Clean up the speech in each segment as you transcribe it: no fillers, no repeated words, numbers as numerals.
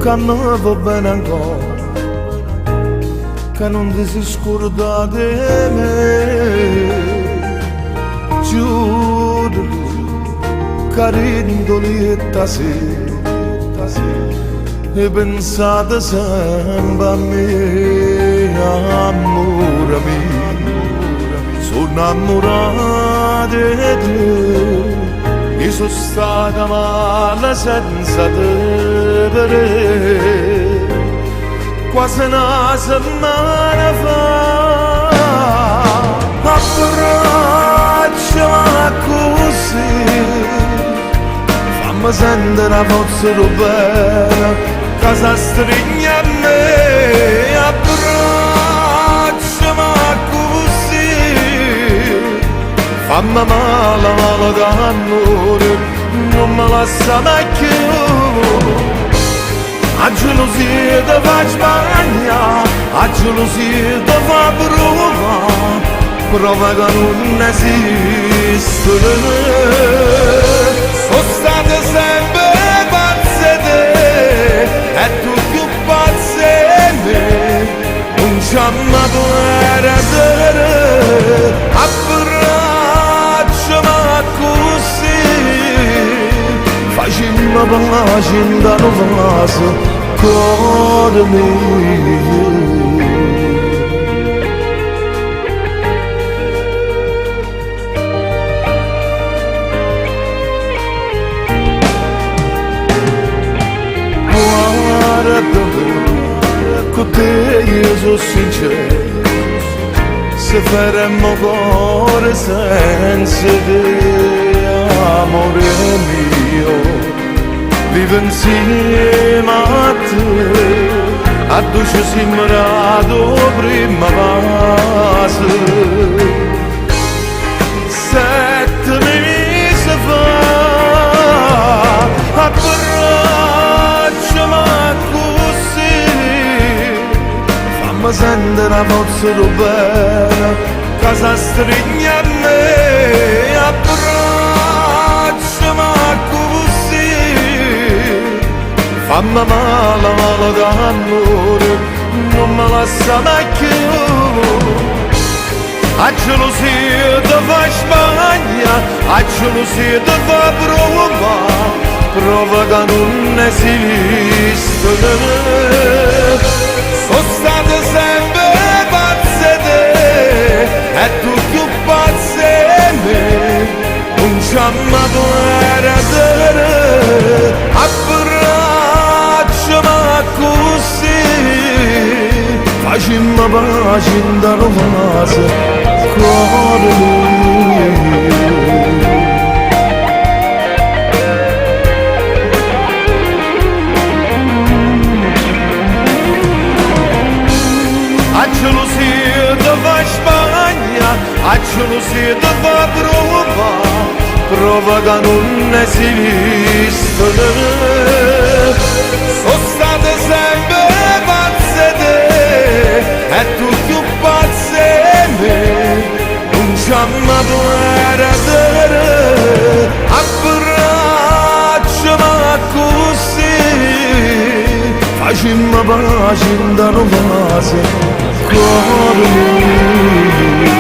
che non va bene ancora, che non ti si scorda di me. Giuro, carindoli e tasera, e pensate sempre a me, amore mio. Sono innamorato di te, mi sono stata male senza te, quasi una settimana fa. Abbracciami così, fammi sentire la forza di bene che si stringe a me. Abbracciami così, fammi male, male d'amore, non mi lascia mai più. A gelosia ti fa sbagliare, a gelosia ti fa provare, prova che non esiste. Sono state sempre pazze te, e tu più pazze me, non c'è mai perdere. Abbracciami così, facciamo pace in da nuova cuore mio. Guarda, con te io sono sincero, se faremmo cuore senza te, amore mio. Vivo insieme a te, a dolce sembrato prima base. 7 mesi fa, abbracciami così, fammi sentire la forza di bene che si stringe a me. Abbracciami così, fammi male, male d'amore, non mi lascia mai più. A gelosia ti fa sbagliare, a gelosia ti fa provare, prova che non esiste. Sono state sempre pazze te, e tu più pazze me, non c'è mai perdere. Abbracciami così, facciamo pace in da nuova cuore mio. A gelosia ti fa sbagliare, a gelosia ti fa provare, prova che non esiste. Sono state sempre pazze te, e tu più pazze me, non c'è mai perdere. Abbracciami così, facciamo pace in da nuova cuore mio.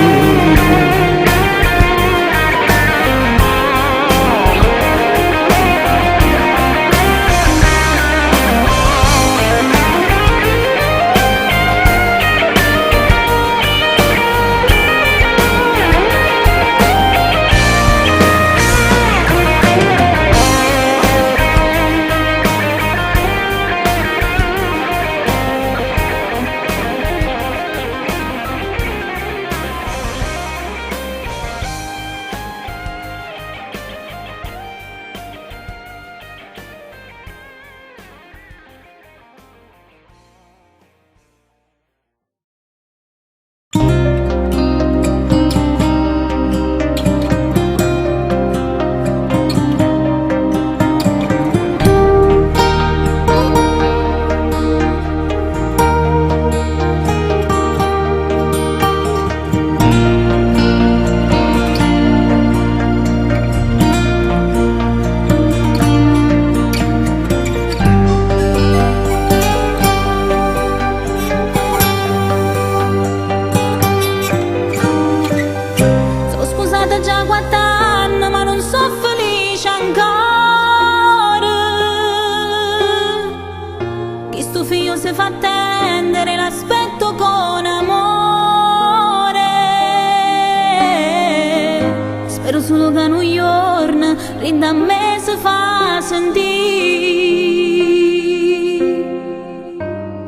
rinda a me si fa sentire.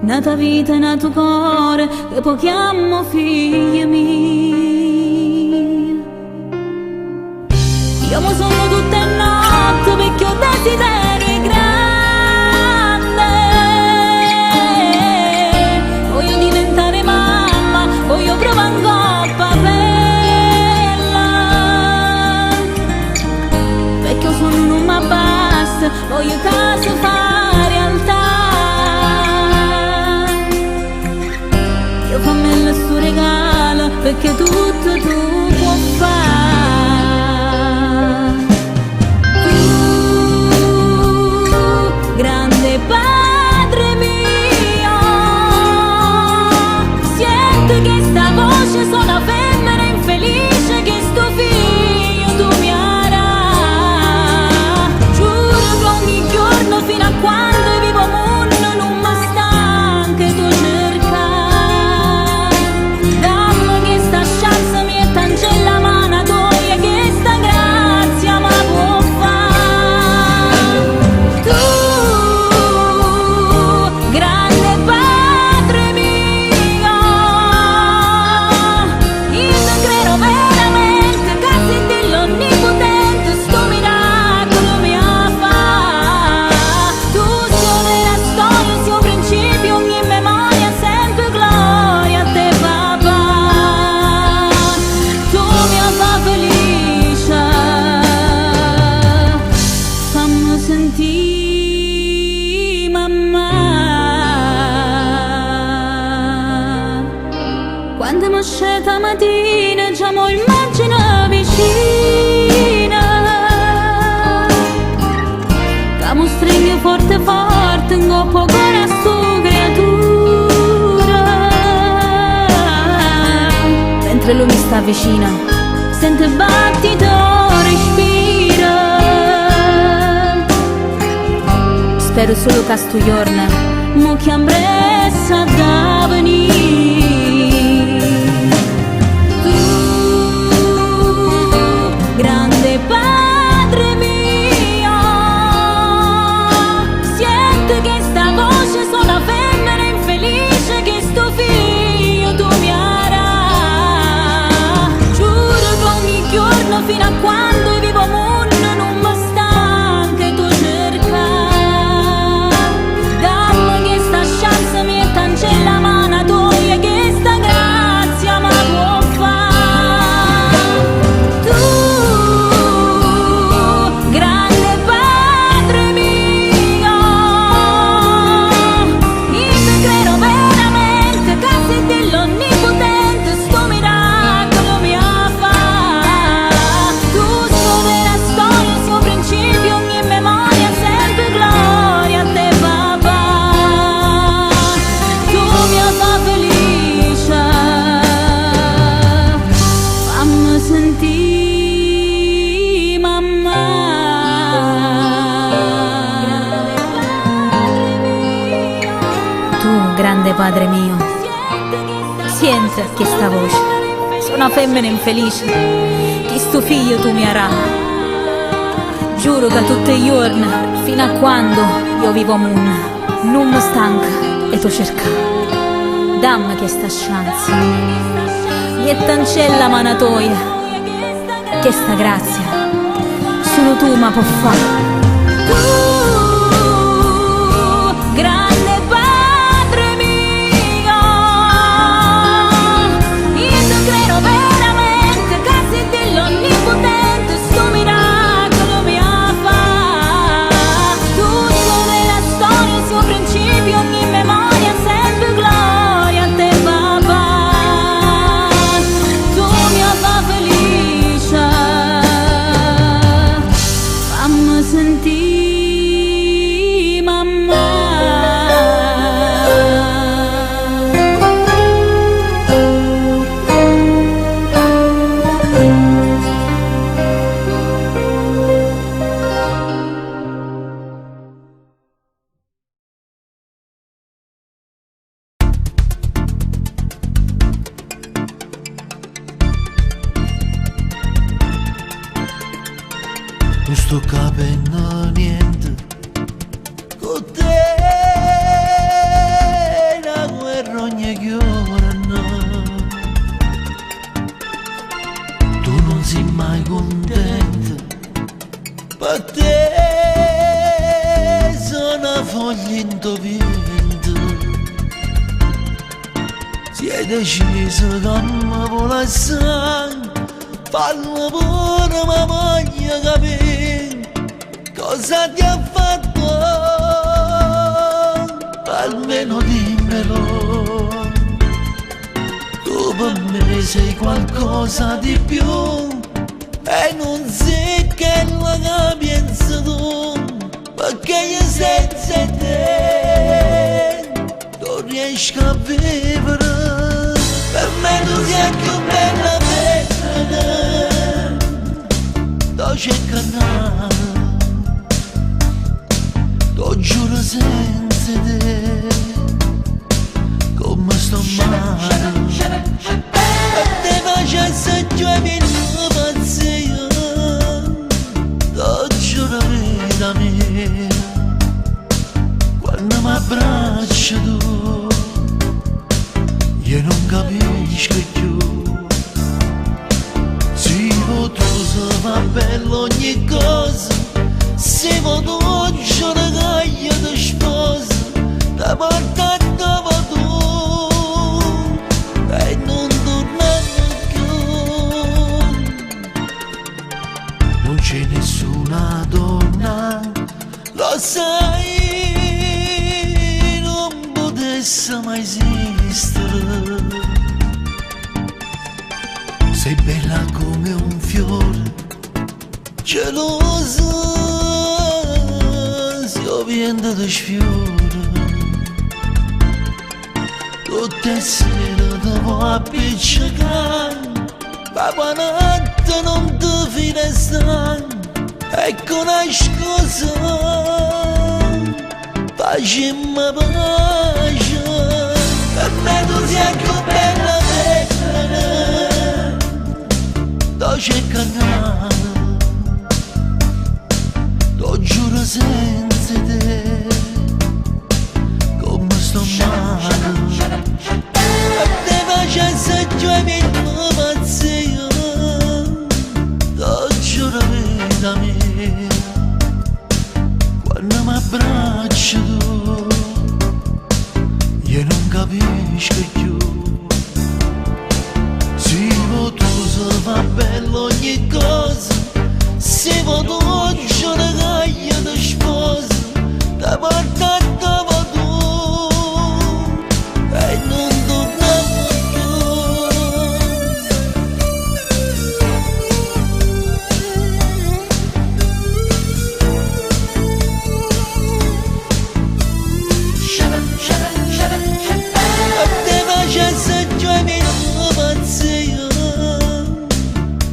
Nata vita, nato cuore, che poi chiamo figli miei. Io mi sono tutte notte perché ho desiderio grande. Voglio diventare mamma, voglio provare un coppa bella. Perché sono non mi basta, voglio casa fare realtà. Io fammi il suo regalo perché tutto tu puoi fare. Grande Padre mio, sento che sta voce sono femmina infelice che sto figlio tu mi avrà. Giuro che ogni giorno fino a quando vivo mondo non mi stanca tu cercare. Dammi che sta chance mi è tangella mano tua che sta grazia ma può fare. Tu grande Padre mio, io te credo veramente che sei dell'onnipotente sto miracolo mi ha fatto. Tu sei la storia, sei un principio, ogni memoria, sempre gloria a te papà. Tu mi fa felice, fammi sentire mamma. Quando mi sceta mattina già mi immagino vicina, che mi stringe forte forte un coppo cuore a stu creatura. Mentre lui mi sta vicino, sente il battito, respira. Spero solo che sto giorno mo chiamressa da venire. Tu grande Padre mio, sento che sta voce sono femmina infelice che sto figlio tu mi avrà. Giuro che ogni giorno fino a quando vivo mondo non mi stanca tu cercare. Dammi che sta chance mi è tangella mano tua che sta grazia ma può fare. Tu grande Padre mio, io te credo veramente che sei dell'onnipotente sto miracolo mi ha fatto. Tu sei la storia, il suo principio, ogni memoria, sempre gloria a te papà. Tu mi fa felice, fammi sentire mamma. Tu grande Padre mio, senti che sta voce sono femmina infelice che sto figlio tu mi avrà. Giuro che tutti i giorni fino a quando io vivo a mondo non mi stanca e tu cerca. Dammi che sta chance mi è tancella manatoia che sta grazia solo tu ma può fare. Tu grande Padre mio, io te credo veramente che sei dell'onnipotente sto miracolo mi ha fatto. Tu sei la storia, il suo principio, ogni memoria, sempre gloria a te papà. Tu mi fa felice, fammi sentire non sto capendo niente. Con te la guerra ogni giorno, tu non sei mai contento, per te sono foglie in vento. Si è deciso che mi vuole sangue, fallo pure ma voglio capire cosa ti ha fatto, almeno dimmelo. Tu per me sei qualcosa di più e non sei che la pensi tu, perché io senza te non riesco a vivere. Per me tu sei più bella dolce canale, lo giuro senza te come sto male. E te facessi già mi pazzia, lo giuro vita mia, quando mi abbracci tu io non capisco più. Se va bello ogni cosa, se vado oggi una io ti sposo, da porta dove tu e non tornare più. Non c'è nessuna donna, lo sai, non potesse mai esistere. Sei bella come un fiore, gelosa, si ovviando di sfiore. Tutte sere ti vuoi appiccicare, ma notte non ti finestra. Ecco una scusa, facciamo pace, per me tu sei più bella dolce canale, lo giuro senza te come sto male. E te facessi già mi pazzia, lo giuro vita mia, quando mi abbracci tu io non capisco più. Se va bello ogni cosa, se vado oggi una io ti sposo, da porta dove tu e non tornare più. E te facessi già mi pazzia,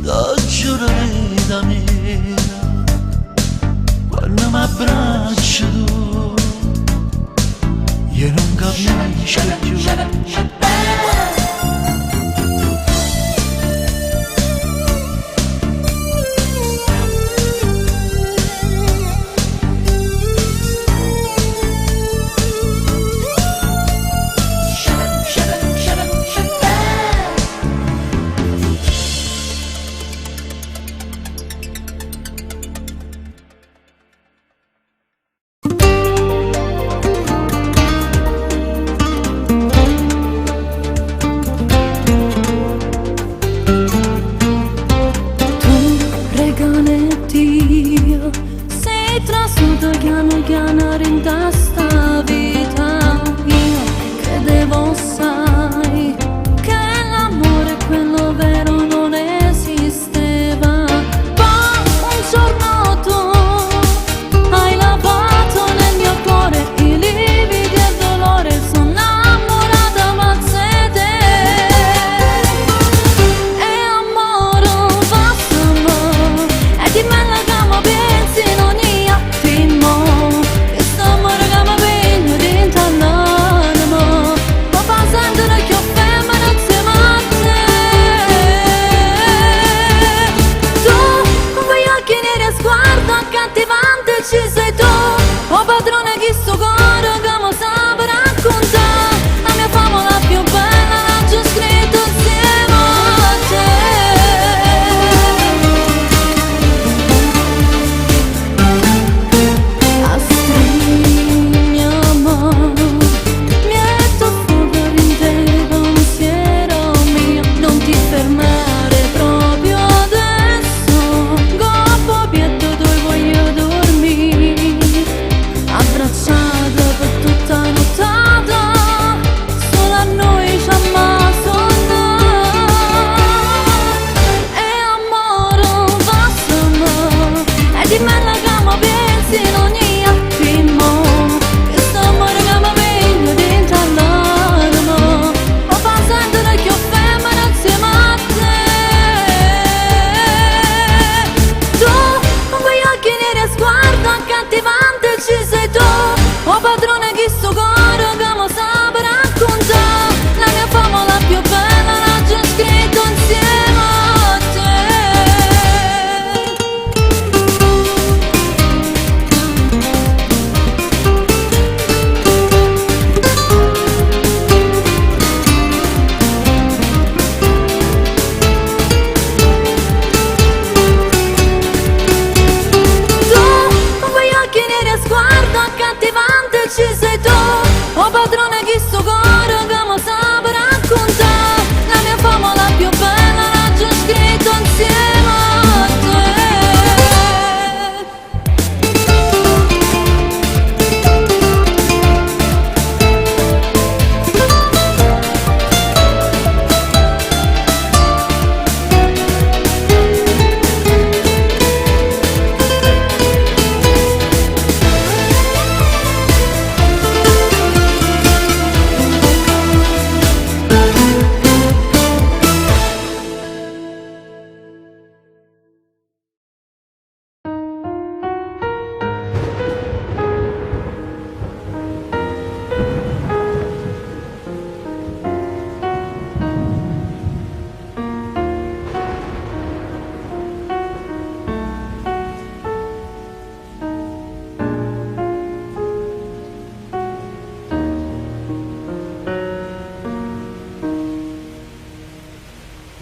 lo giuro vita mia, quando mi abbracci tu io non capisco più. Dimmi la cama pensi non io ti mo, che sto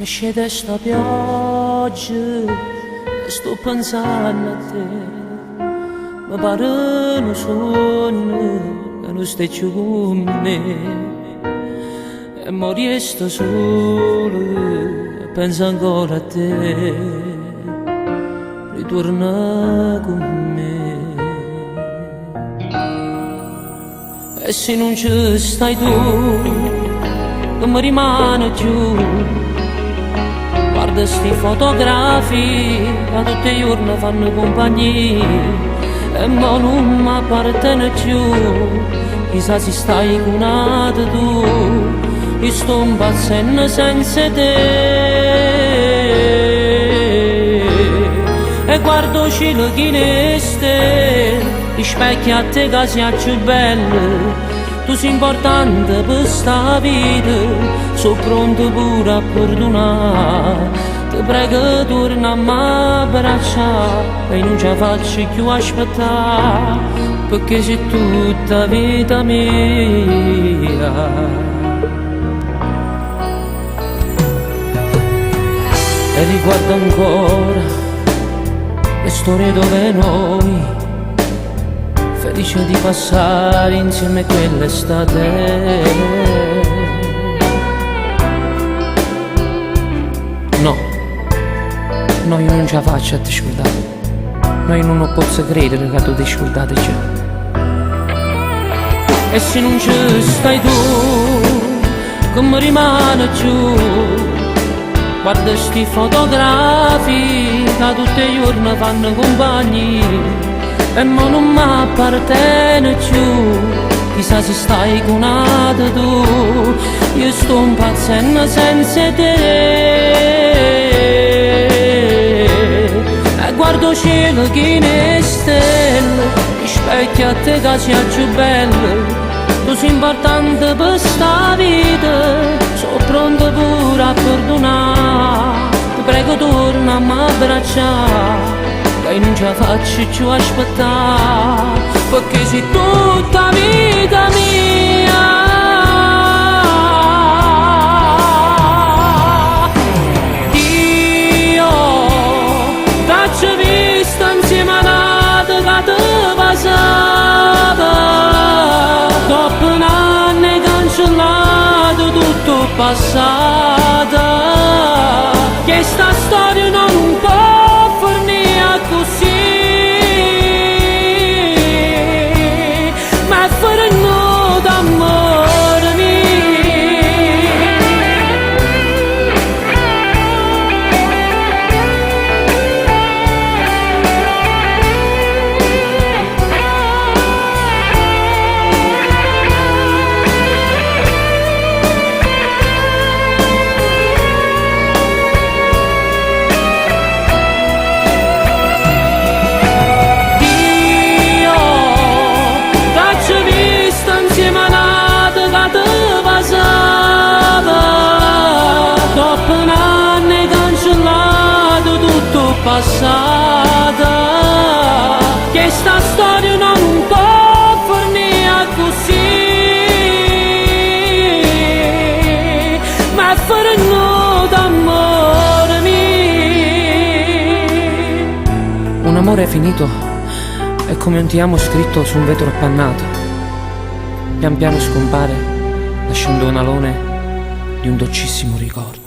mi scende sta pioggia e sto pensando a te. Mi pare un sogno che non stai più con me. E morire sto solo e penso ancora a te. Ritorna con me. E se non ci stai tu, che mi rimane giù. Guarda sti fotografi che tutti i giorni fanno compagnia. E mo non mi appartiene più. Chissà se stai cunato tu. Io sto impazzendo senza te. E guardo cielo che ne stelle, gli specchi a te che sia più bello. Tu sei importante per sta vita, sono pronto pure a perdonare. Ti prego torna a m'abbracciare e non ci faccio più aspettare, perché sei tutta vita mia. E riguardo ancora le storie dove noi, felice di passare insieme quell'estate. No, no, io non ce la faccio a te scordare. No, io non posso credere che tu ti scordate già. E se non ci stai tu, come rimane giù. Guarda sti fotografi che tutti i giorni fanno compagnia. E mo non mi appartiene più. Chissà se stai cunato tu. Io sto impazzendo senza te. E guardo cielo che ne stelle, gli specchi a te che sia più bello. Tu sei importante per sta vita, sono pronto pure a perdonare. Ti prego torna a m'abbracciare, che non ce la faccio più aspettare, perché sei tutta vita mia. Io t'ho visto insieme a Nata che ti passava. Dopo un anno hai cancellato tutto passato. Che sta storia non può finire così. Ma fare no d'amore passata. Che sta storia non può finire così. Ma fare no d'amore mio. Un amore finito è come un ti amo scritto su un vetro appannato. Pian piano scompare, lasciando un alone di un dolcissimo ricordo.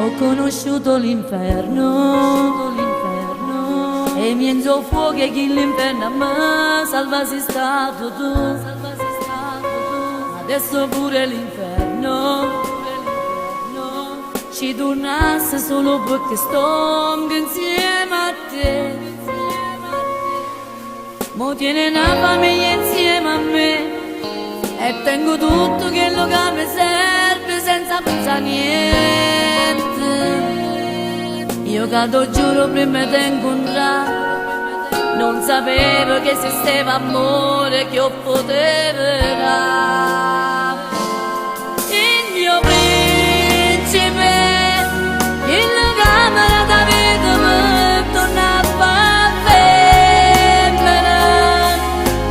Ho conosciuto l'inferno e miezzo fuoco che l'inferno a me salva sei stato tu. Adesso pure l'inferno ci tornasse solo perché sto insieme a te. Mo tiene una famiglia insieme a me e tengo tutto quello che mi serve senza pensare niente. Io che giuro prima di incontrare Non sapevo che esisteva amore che io potevo dare. Il mio principe, in camera da vita mi tornava a femmina,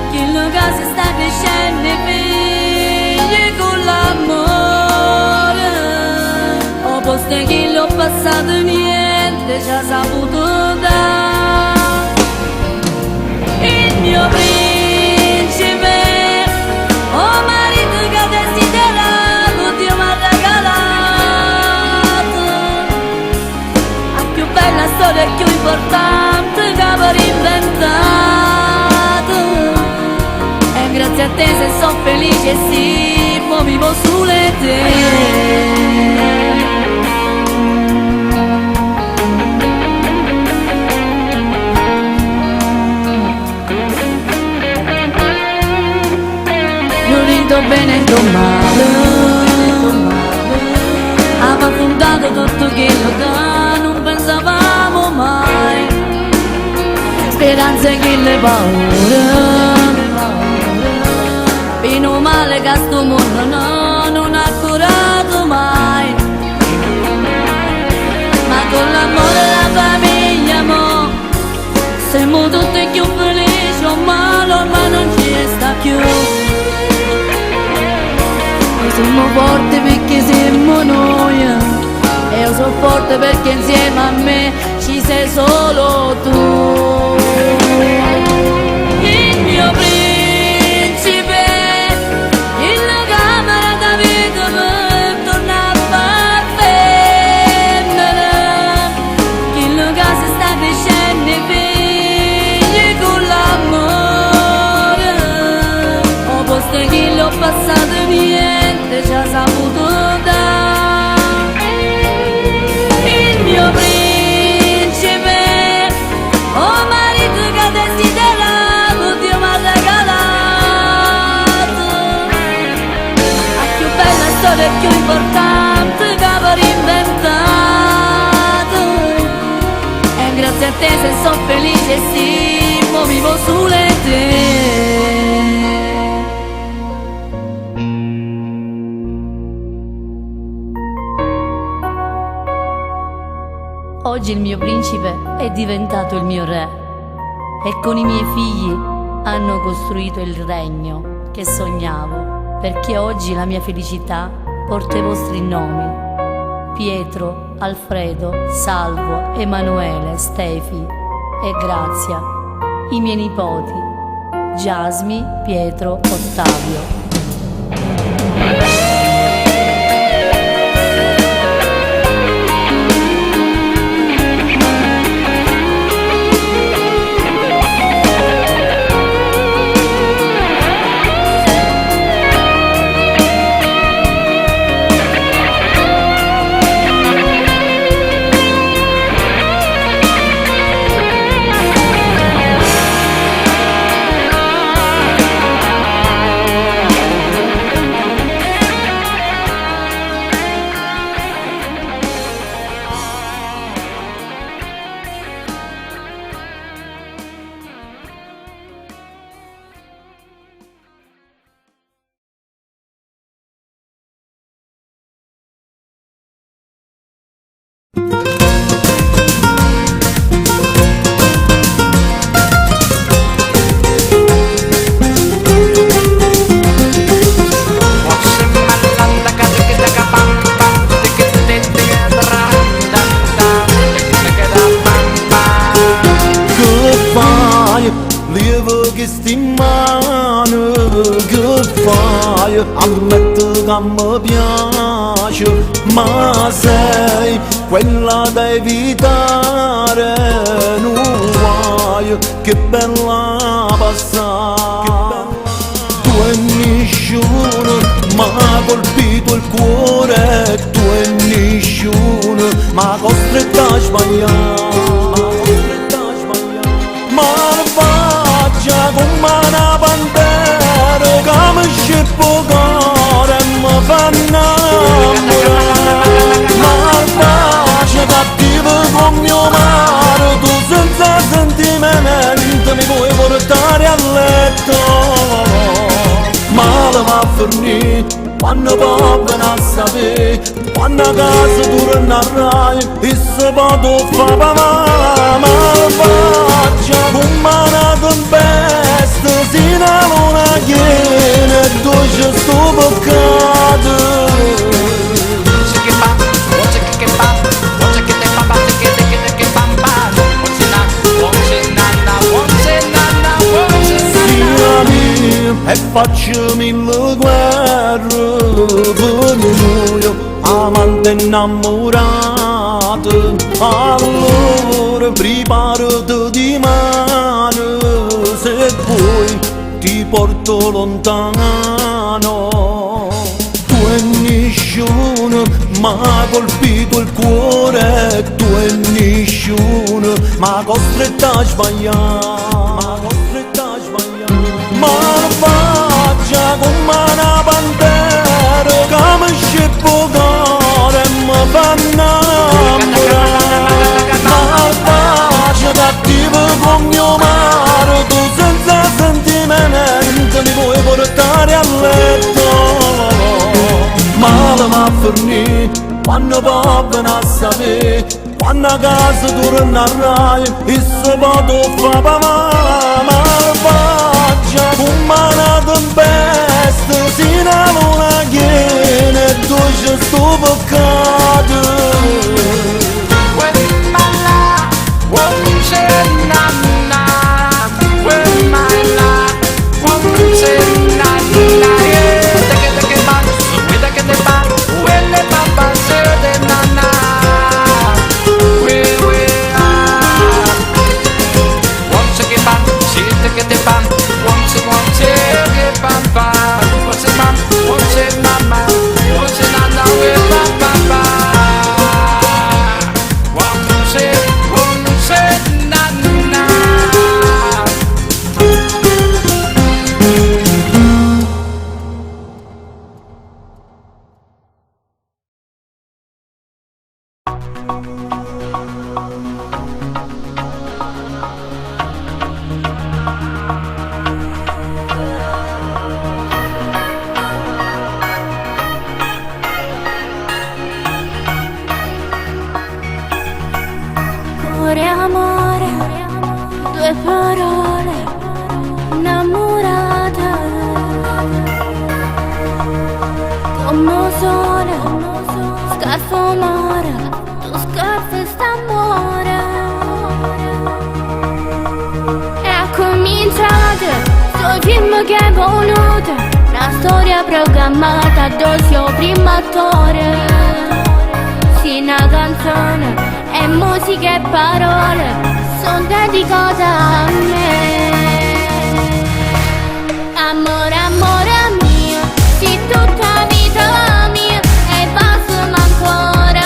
quello che si sta crescendo i figli con l'amore. Ho posto che l'ho passato niente ci ha saputo dare. Il mio principe, oh marito che desiderato, Dio mi ha regalato la più bella storia e più importante che avrò inventato. E grazie a te se sono felice e sì, mo vivo sulle te. Rido bene e do male, aveva fondato tutto quello che non pensavamo mai, speranze che le paure, fino male che sto mondo no, non ha curato mai, ma con l'amore della famiglia mo, siamo tutti più felici, o male ormai non ci sta più. Siamo forti perché siamo noi, e io sono forte perché insieme a me ci sei solo tu. Il mio principe, in camera da vita mi tornava a femmina, quello che si sta crescendo i figli con l'amore. Ho posto che l'ho passato niente ci ha saputo dare. Il mio principe, oh marito che desiderato, Dio mi ha regalato la più bella storia e più importante che avrò inventato. E grazie a te se sono felice e sì, mo vivo sulle te. Oggi il mio principe è diventato il mio re e con i miei figli hanno costruito il regno che sognavo, perché oggi la mia felicità porta i vostri nomi: Pietro, Alfredo, Salvo, Emanuele, Stefi e Grazia, i miei nipoti Giasmi, Pietro, Ottavio. Ammetto che mi piace, ma sei quella da evitare. Non vuoi, che bella passare. Tu e nessuno m'ha colpito il cuore, tu e nessuno m'ha costretto a sbagliare. Malvagia come una pantera che mi scippo cuore e mi fa innamorare. Malvagia cattiva come mio mare, tu senza sentimento mi male ma fornì, quando povera a sapere, quando a casa tornerai, e se posso fare ma malvagia, come una tempesta, si la luna chiede, e dolce sto peccato. E faccio mille guerre per noi, amante innamorato. Allora preparati di mano, se vuoi ti porto lontano. Tu e nessuno m'ha colpito il cuore, tu e nessuno m'ha costretta a sbagliare. Malvagia come una pantera che mi scippa cuore e mi fa innamorare. Malvagia cattiva come mio mare, tu senza sentimento mi puoi portare a letto. Male ma fornì, quando povera a sapere, quando a casa tornerai, e se posso fare malvagia, come una tempesta, si la luna chiede, e dolce sto peccato. Amore, due parole innamorate come un sole, scarso mare, tu scarso st'amore. E ha cominciato sto film che è voluto, una storia programmata dal suo primo attore. Sì, una canzone e musica e parole sono dedicate a me. Amore, amore mio, sei tutta vita mia e passami ancora,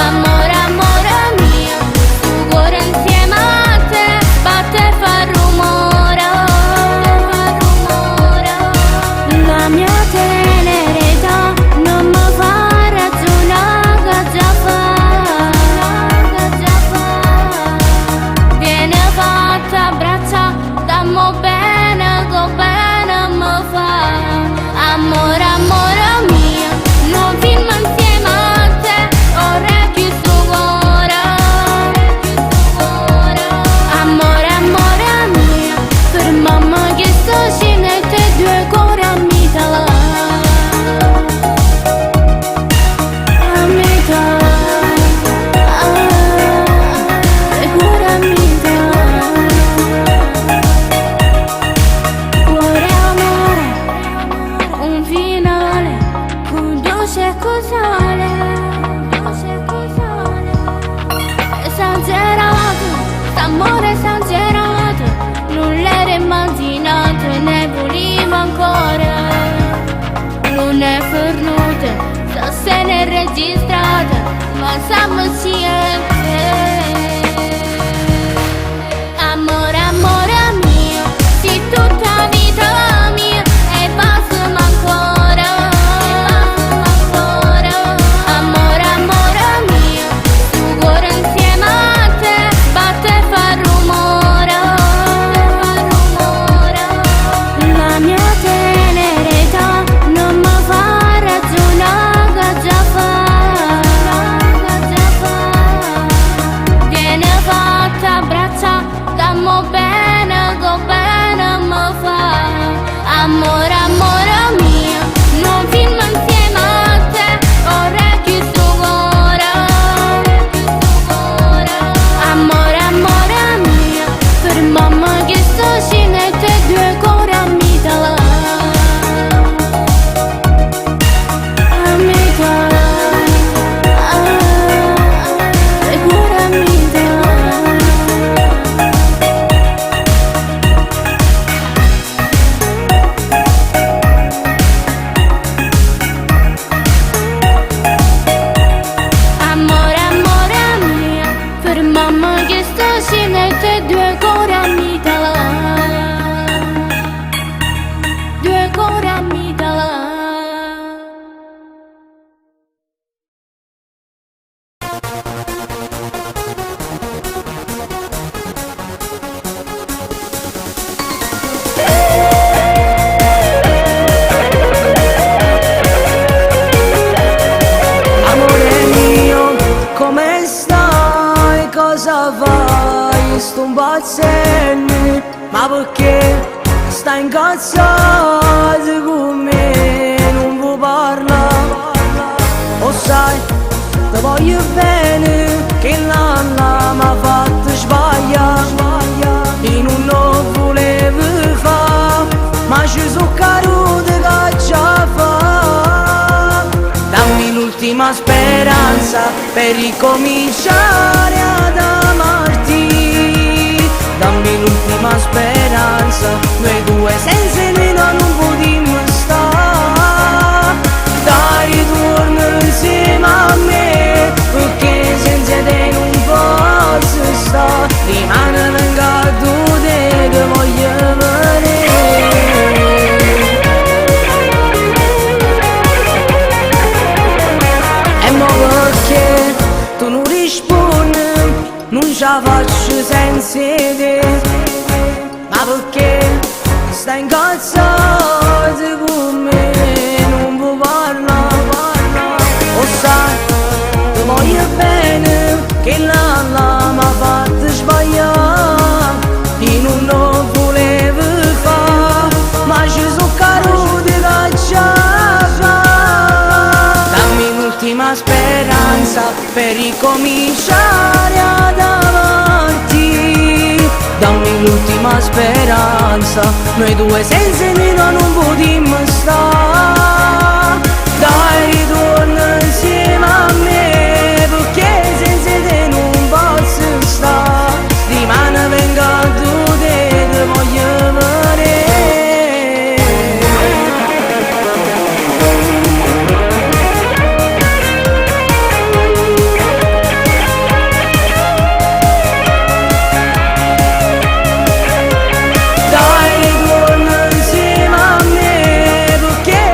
amore, amore mio, tu cuore insieme a te batte e fa rumore, la mia tenerità non mi fa ragionare, già fa, viene fatta a braccia, dammo bene, go bene mi fa. Amore, amore mio, non vivo insieme a te, orecchi su cuore. Amore, amore mio, per mamma che sto scena e te due cuori a metà. A metà, e cuore a metà. Cuore amore, un finale con dolce cosale, esagerato, s'amore esagerato, non l'era immaginato e ne volevo ancora. Non è fornuta, sa se ne è registrata, ma siamo insieme. Amore, amore mio, sei tutta vita mia e passami ancora, amore, amore mio, tu cuore insieme a te batte e fa rumore, Amore, amore mio, non film insieme a te, vorrei che sto cuore. Amore, amore mio, per mamma che sto scena e te due cuori a metà. A metà, due cuori a metà. Amore, amore mio, per mamma che sto scena e te due cuori a metà. Due cuori a metà. Amore mio, come stai? Cosa fai? Sto un pazzendo, ma perché stai incazzato con me? Non vuoi parlare? O sai, ti voglio bene, che l'anna m'ha fatto sbagliare. E non lo volevo fare, ma ci sono caduto che già fa. Dammi l'ultima speranza per ricominciare ad amarti. Dammi l'ultima speranza, noi due senza meno non potremmo stare. Dai, ritorno insieme a me, perché senza te non posso stare. Rimane vengato te che voglio vedere. E mo perché tu non rispondi, non ce la faccio senza te. Ma perché stai incazzato con me? Non vuoi parlare? O sai, ti voglio bene, che l'anna m'ha fatto sbagliare. E non lo volevo fare, ma ci sono caduti che già fa. Dammi l'ultima speranza per ricominciare ad amarti. Dammi l'ultima speranza, noi due senza meno non potremmo stare. Dai, ritorno insieme a me, perché senza te non posso stare. Rimane vengato te che voglio vedere. Dai, ritorno insieme a me, perché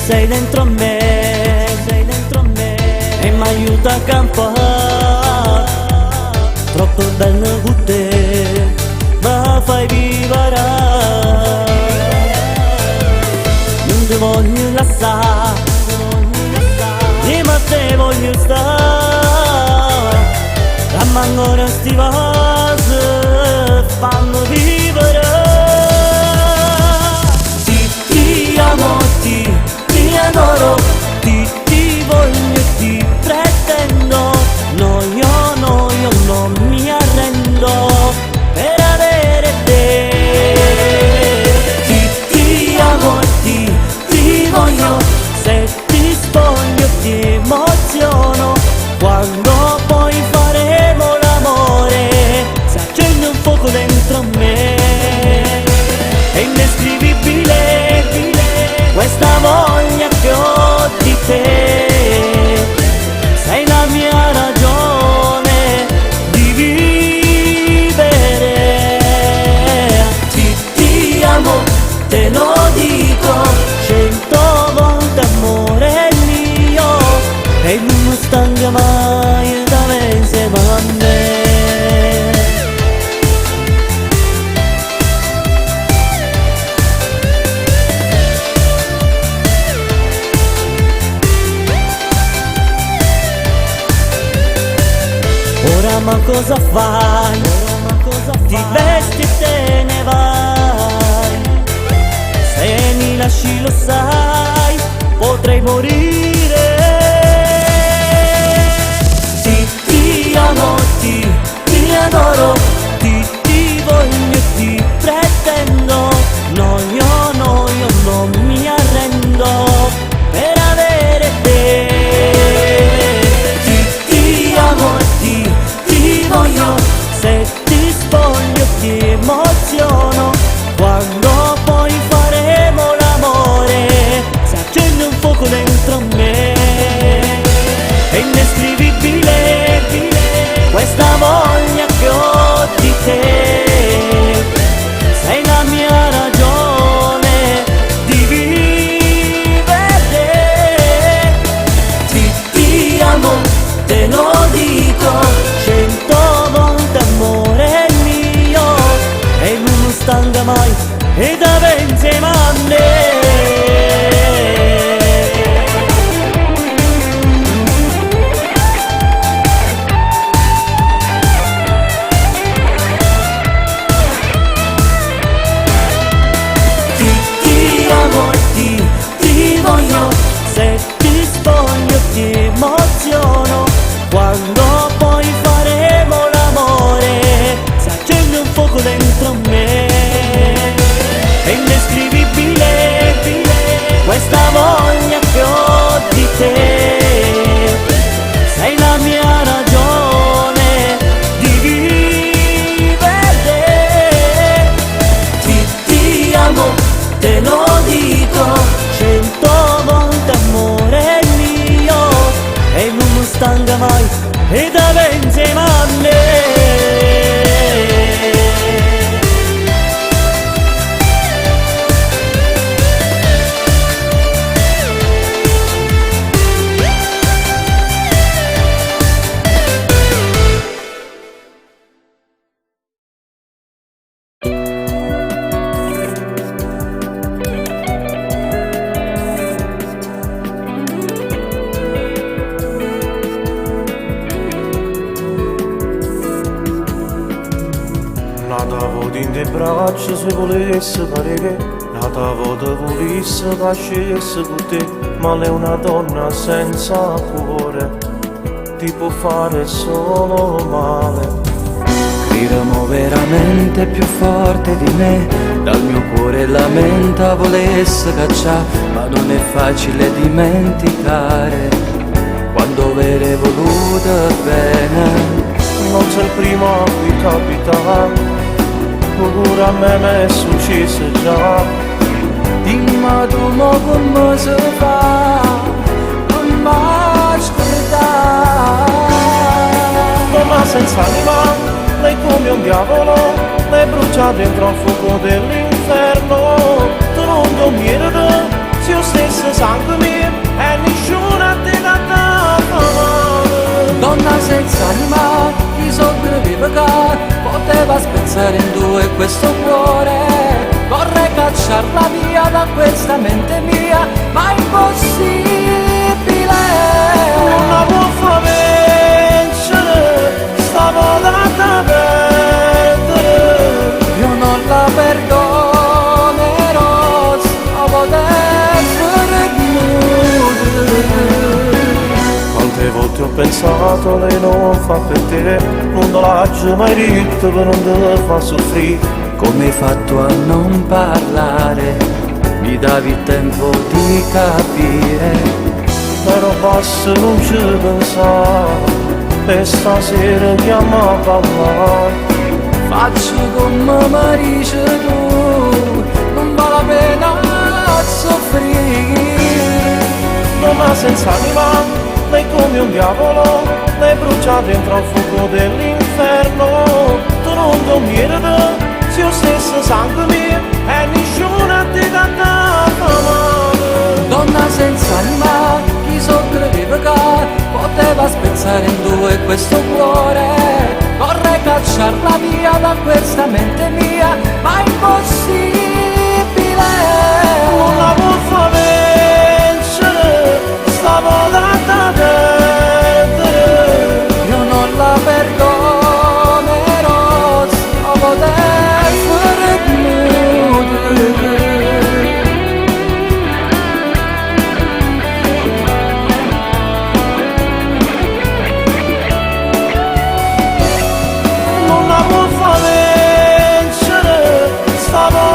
sei dentro me, e mi aiuta a campare, troppo bello con te, ma fai vivere, non ti voglio lasciare, io ma te voglio stare, dammi ancora sti vasi, fanno vivere. Ti amo, ti adoro, ti voglio, ti pretendo, no io non mi arrendo per avere te. Ti amo, ti voglio, se ti spoglio ti emoziono, quando poi faremo l'amore, si accende un fuoco dentro me, è indescrivibile questa voglia che ho di te, sei la mia ragione di vivere. Ti amo, te lo dico 100 volte, amore mio, e non stanca mai da me insieme a me. Ora ma cosa fai? Ti vesti e te ne vai, se mi lasci lo sai, potrei morire. Ti amo, ti adoro, ti voglio, ti pretendo, no io non mi arrendo per avere te. Ti amo, ti voglio, se ti spoglio ti emoziono, quando poi faremo l'amore, si accende un fuoco dentro me, è indescrivibile questa voglia che ho di te, sei la mia ragione di vivere. Ti amo, te lo dico 100 volte, amore mio, e non stanca mai ed ave insieme a me. Ti amo, ti voglio, se ti spoglio ti emoziono, quando poi faremo l'amore, si accende un fuoco dentro me, è indescrivibile questa voglia che ho di te, sei la mia ragione di vivere. Ti amo, te lo dico 100 volte, amore mio, e non stanca mai ed ave insieme a me. Natavo in te braccia se volesse parere, natavo te volesse che scegliesse con te, ma lei è una donna senza cuore, ti può fare solo male. Gridamo veramente più forte di me, dal mio cuore lamenta volesse cacciare, ma non è facile dimenticare quando vere voluta bene. Non sei il primo a cui capita, pure a me è successo già. Dimmi tu mo come si fa, non mi scordare. Ma senza anima, lei come un diavolo, lei brucia dentro al fuoco dell'inferno. Tu non ti meriti, se io stesso sangue senza anima, chi sopravvive che poteva spezzare in due questo cuore. Vorrei cacciarla via da questa mente mia, ma è impossibile. Non la può far vincere, sta volata perdere. Io non la perdonerò, stavo Quante volte ho pensato lei non fa per te, non te l'ho mai detto per non te fa soffrire. Come hai fatto a non parlare? Mi davi il tempo di capire. Però basta non ci pensare, e stasera chiama a parlare. Faccio come mi dici tu, non vale la pena soffrire. Donna senza anima, lei come un diavolo, lei brucia dentro al fuoco dell'inferno. Tu non dormire, se io stesso sangue mio, e nessuna ti dà male. Donna senza anima, chi sopravvive che poteva spezzare in due questo cuore. Vorrei cacciarla via da questa mente mia, ma è impossibile. Non la può far vincere, sta volata perdere. Io non la perdonerò, stavo Non la può far vincere, sta volata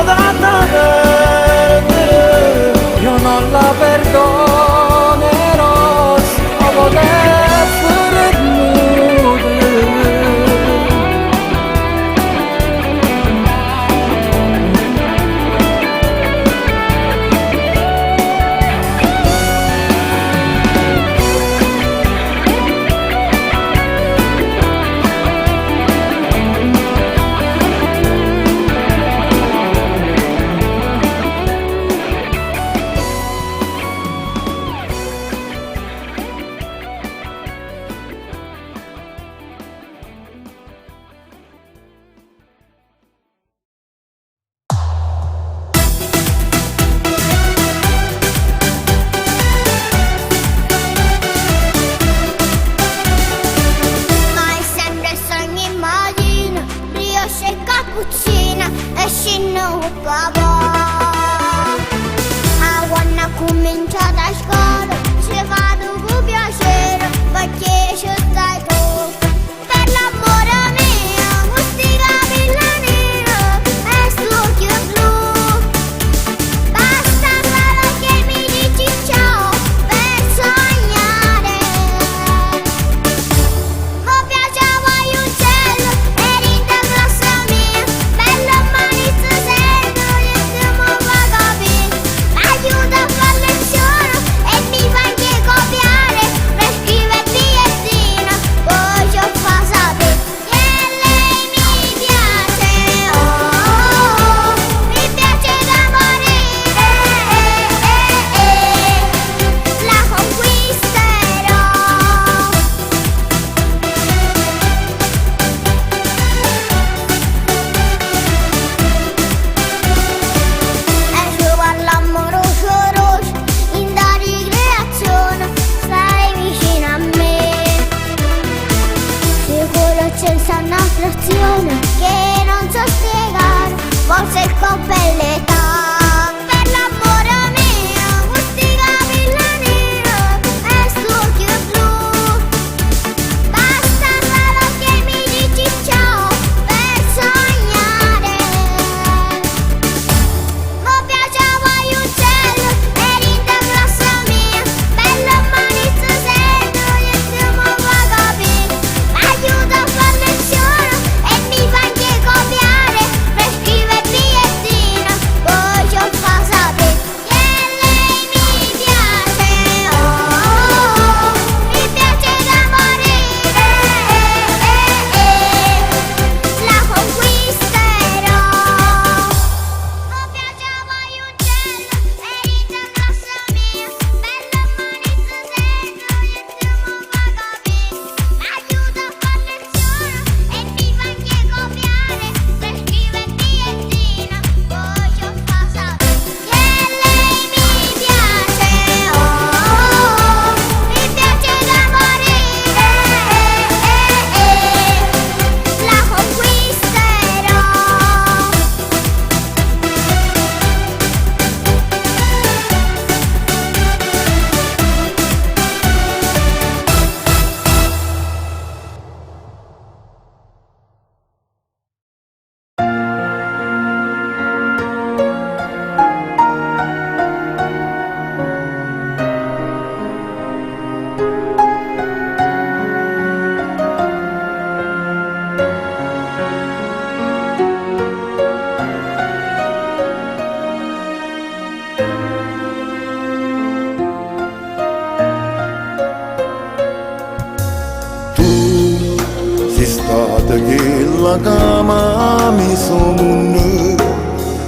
Quando la cama mi sono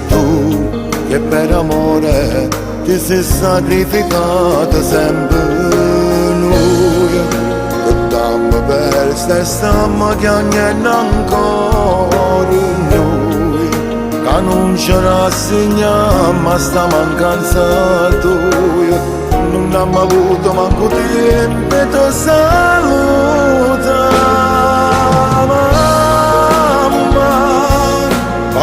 tu che per amore ti sei sacrificato sempre noi che dammo per ste stiamo chiamando ancora noi che non ci rassegniamo a sta mancanza tua non abbiamo avuto manco tempo di salutare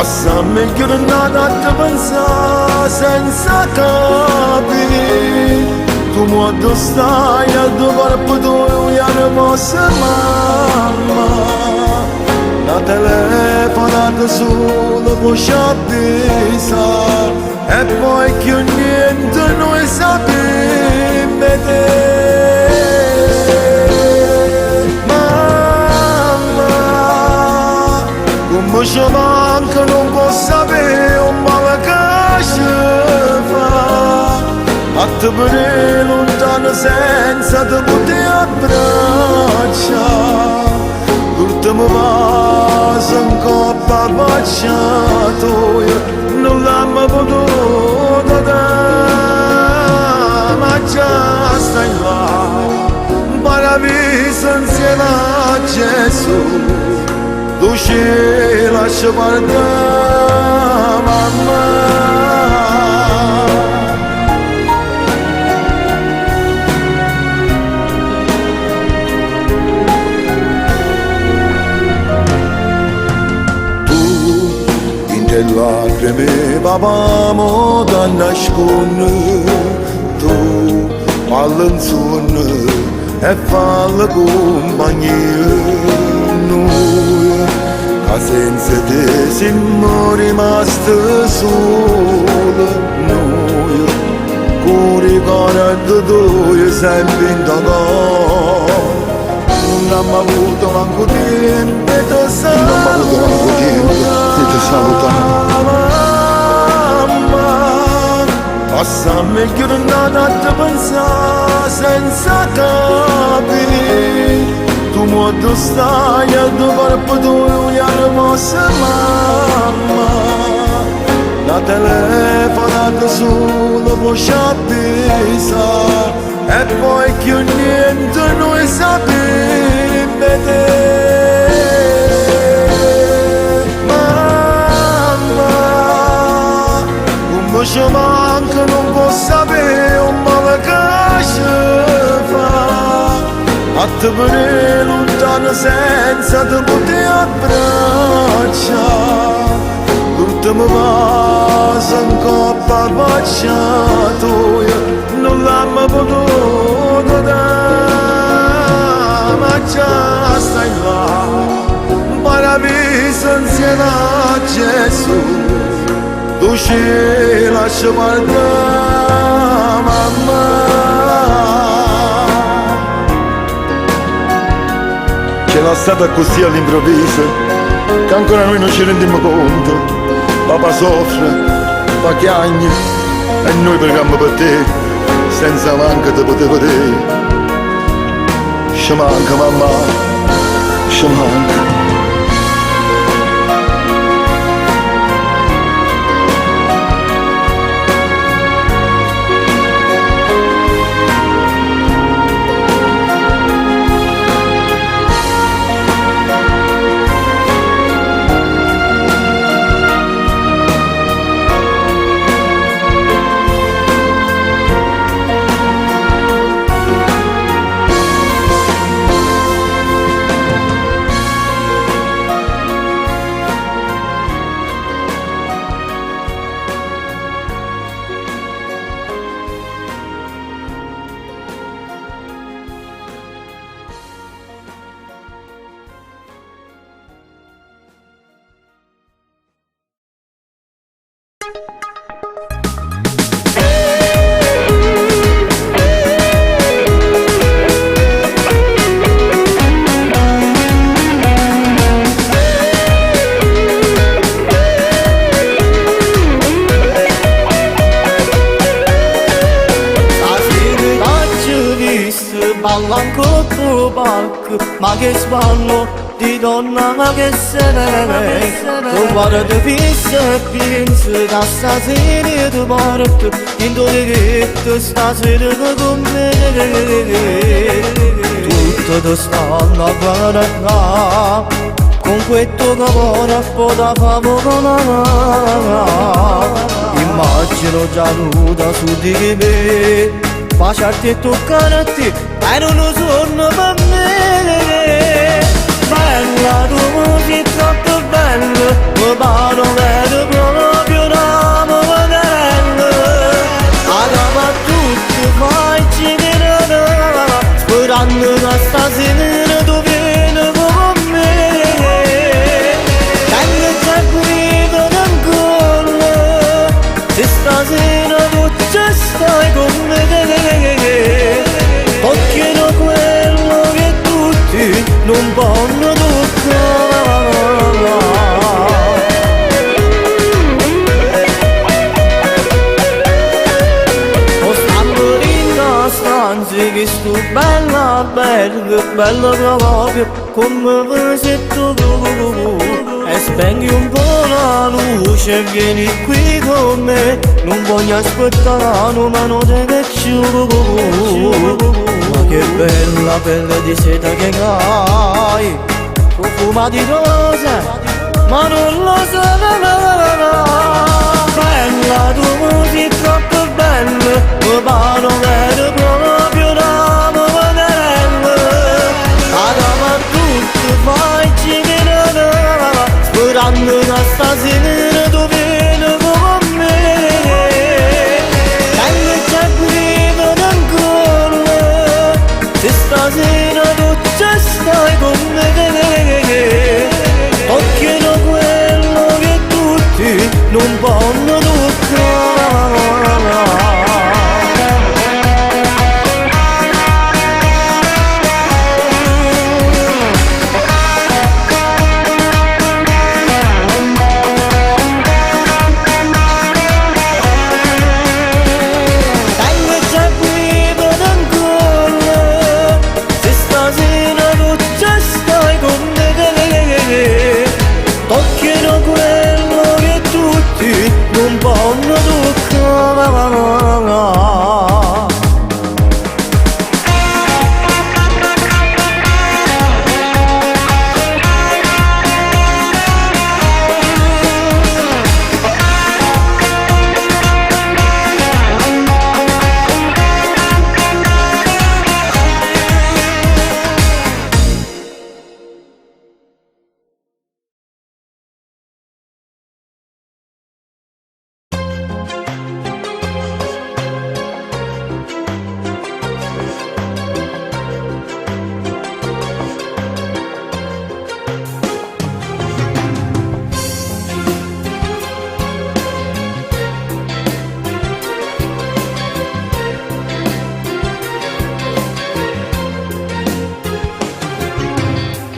Passam il giornata a pensare senza capire Tu modo stai al tuo corpo tu e non posso mamma La telefonata solo può sciappisa E poi che niente noi sappiamo vedere Come ci manca non posso sapere un male che ci fa A te venire lontano senza te poter abbracciare L'ultimo vaso in coppa baciato Non l'abbiamo potuto dare Ma già stai là Un paradiso insieme a Gesù Tu ci lasci guardare, mamma Tu, in te lacrime, papà da nascondere Tu, falla in sonno e falla compagnia Ma senza te siamo rimasti soli noi Con ricordo tuo sempre in dolore Non abbiamo avuto manco tempo di salutare Mamma Passiamo il giornata a pensare senza capire Tu modo stai al tuo corpo tu e non posso mamma La telefonata solo può sciappisa E poi che niente noi sappiamo vedere Mamma Come ci manca non posso sapere un male che ci fa A te venire lontano senza te poter abbracciare L'ultimo vaso in coppa baciato Non l'abbiamo potuto dare Ma già stai là Un paradiso insieme a Gesù Tu ci lasci guardare, mamma C'era stata così all'improvviso che ancora noi non ci rendiamo conto. Papà soffre, fa chiagna e noi preghiamo per te senza manca di poter vedere. Ci manca mamma, ci manca. Ballan cotto palco, ma che sballo di donna che sei. Tu guardi fissa e pensi da stasera ti porto into di stasera con me. Tutti ti stanno a guardare con questo cuore poi da favore. Immagino già nuda su di me, baciarti e toccarti e non lo sono per me. Bella tu sei troppo bella, mi pare che proprio una modella. Allora tutti fai girare, sperando che stasera tu vieni con me. Tengo già qui ancora, se stasera tu ci stai con me. Occhino quello che tutti non possono toccare. O stampo in una stanza che sto bella, bella proprio come se tu. E spegni un po' la luce e vieni qui con me. Non voglio aspettare una notte che ciugo. Ma che bella pelle di seta che hai, profuma di rose, ma non lo so. Bella tu sei troppo bella, mi pare che proprio una modella. Allora tutti fai girare, sperando che stasera tu vieni con me. Tengo già qui ancora, se stasera tu ci stai con me. Occhino quello che tutti non possono toccare. Tocchino quello che tutti non possono toccare.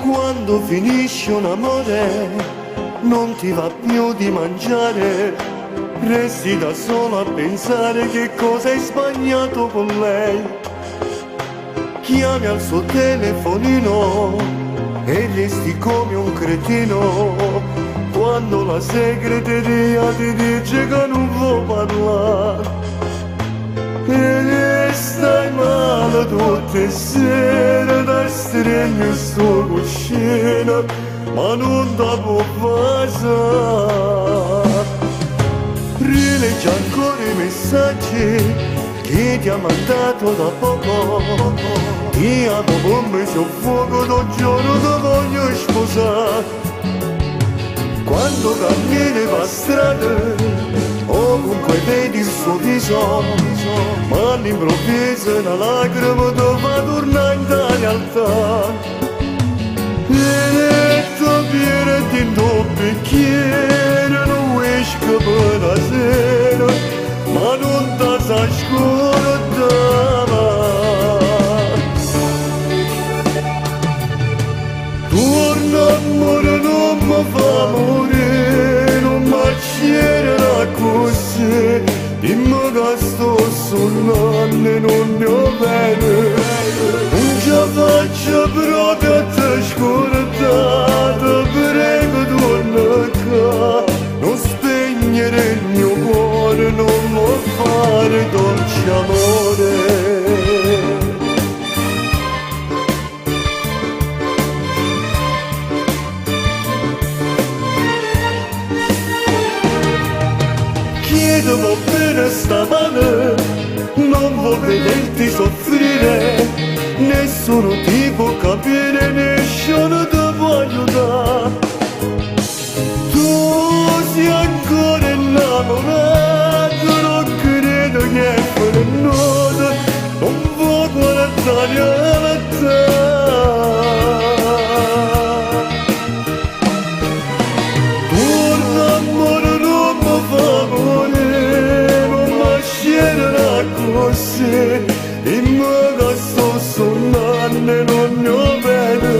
Quando finisce un amore non ti va più di mangiare, resti da solo a pensare che cosa hai sbagliato con lei. Chiami al suo telefonino e resti come un cretino quando la segreteria ti dice che non vuoi parlare. E stai male tutte le sere da stregno in sto cuscino, ma non da può passare. Rileggi ancora i messaggi che ti ha mandato da poco. Io dopo un mese ho fuoco, da giorno ti voglio sposare. Quando cammini per strada ovunque vedi il suo viso, ma all'improvviso una lacrima ti fa tornare in realtà. E tu pirati in tuo bicchiere, non esco per la sera, ma non ti sa scordare. Torna amore, non mi fa morire, non mi acciererà così. Dimmi che sto suonando e non ne ho bene. Non ce la faccio proprio a te scordare. lo fare dolce amore. Chiedo bene stamane, non vuol vederti soffrire, nessuno ti può capire, nessuno ti può aiutare. Tu sei ancora innamorato, non credo che per nulla, non vuoi guardare alla te. Torna amore, non mi fa morire, non mi sceglierà così, in modo sto sonnando e non mi vede.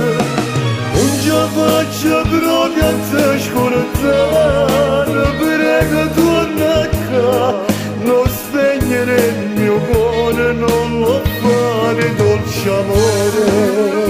Non ce faccio proprio a te scordare, prego torna qua, non spegnere il mio cuore, non lo fare dolce amore.